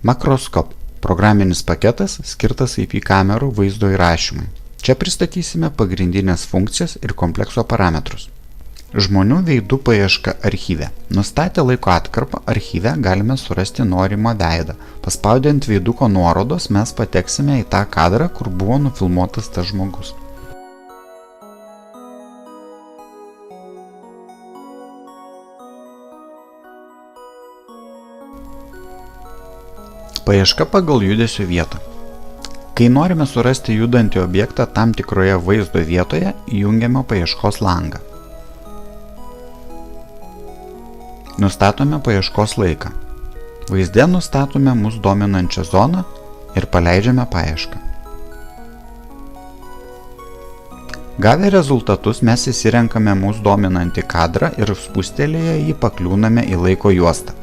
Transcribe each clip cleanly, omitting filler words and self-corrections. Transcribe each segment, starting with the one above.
Makroskop – programinis paketas skirtas IP kamerų vaizdo įrašymui. Čia pristatysime pagrindinės funkcijas ir komplekso parametrus. Žmonių veidų paieška archyve. Nustatę laiko atkarpą archyve galime surasti norimą veidą. Paspaudę ant veiduko nuorodos mes pateksime į tą kadrą, kur buvo nufilmuotas tas žmogus. Paieška pagal judesio vietą. Kai norime surasti judantį objektą tam tikroje vaizdo vietoje, įjungiame paieškos langą. Nustatome paieškos laiką. Vaizde nustatome mus dominančią zoną ir paleidžiame paiešką. Gavę rezultatus mes įsirenkame mus dominantį kadrą ir spustelėję jį pakliūname į laiko juostą,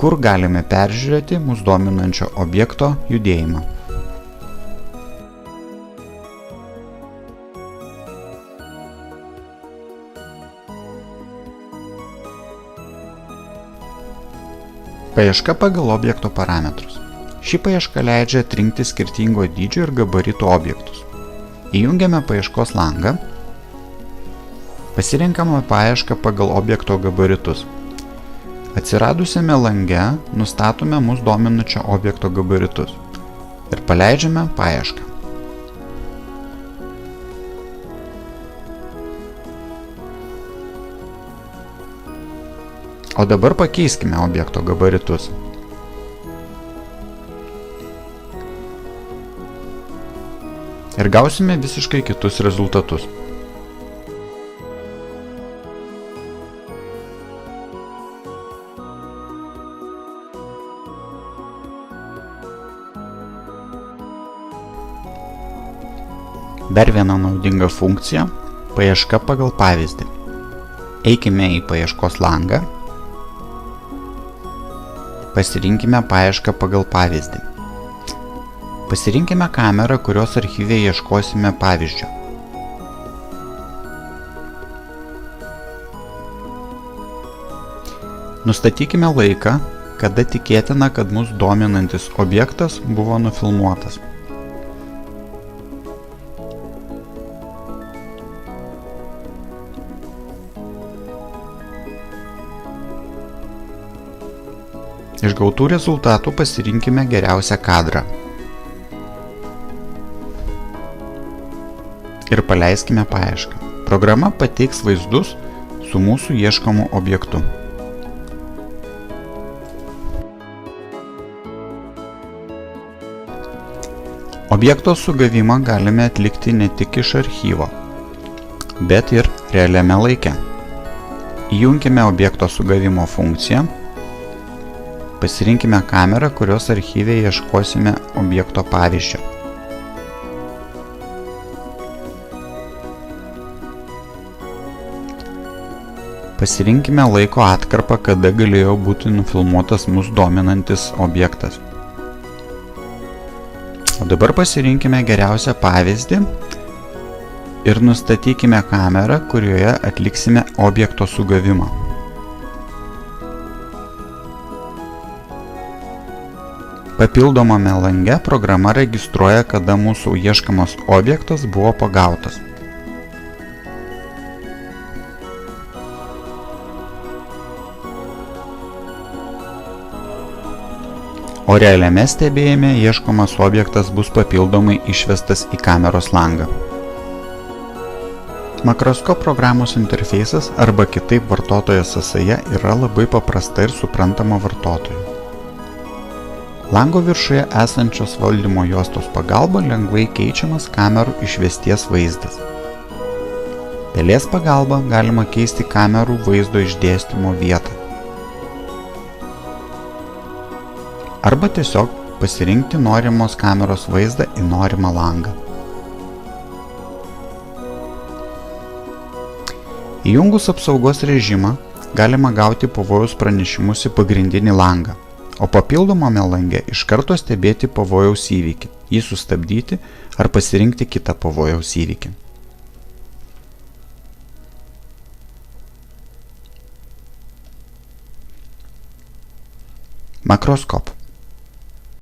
kur galime peržiūrėti mus dominančio objekto judėjimą. Paieška pagal objekto parametrus. Ši paieška leidžia atrinkti skirtingo dydžio ir gabarito objektus. Įjungiame paieškos langą. Pasirenkame paiešką pagal objekto gabaritus. Atsiradusiame lange nustatome mus dominančio objekto gabaritus ir paleidžiame paiešką. O dabar pakeiskime objekto gabaritus. Ir gausime visiškai kitus rezultatus. Dar viena naudinga funkcija – paieška pagal pavyzdį. Eikime į paieškos langą. Pasirinkime paiešką pagal pavyzdį. Pasirinkime kamerą, kurios archyve ieškosime pavyzdžio. Nustatykime laiką, kada tikėtina, kad mus dominantis objektas buvo nufilmuotas. Iš gautų rezultatų pasirinkime geriausią kadrą. Ir paleiskime paiešką. Programa pateiks vaizdus su mūsų ieškomu objektu. Objekto sugavimą galime atlikti ne tik iš archyvo, bet ir realiame laike. Įjunkime objekto sugavimo funkciją. Pasirinkime kamerą, kurios archyve ieškosime objekto pavyzdžio. Pasirinkime laiko atkarpą, kada galėjo būti nufilmuotas mus dominantis objektas. O dabar pasirinkime geriausią pavyzdį ir nustatykime kamerą, kurioje atliksime objekto sugavimą. Papildomame lange programa registruoja, kada mūsų ieškamas objektas buvo pagautas. O realiame stebėjime ieškomas objektas bus papildomai išvestas į kameros langą. Makroskop programos interfeisas arba kitaip vartotojo sąsaja yra labai paprasta ir suprantama vartotojui. Lango viršuje esančios valdymo juostos pagalba lengvai keičiamas kamerų išvesties vaizdas. Pelės pagalba galima keisti kamerų vaizdo išdėstymo vietą. Arba tiesiog pasirinkti norimos kameros vaizdą į norimą langą. Įjungus apsaugos režimą galima gauti pavojaus pranešimus į pagrindinį langą, o papildomame lange iš karto stebėti pavojaus įvykį, jį sustabdyti ar pasirinkti kitą pavojaus įvykį. Makroskop.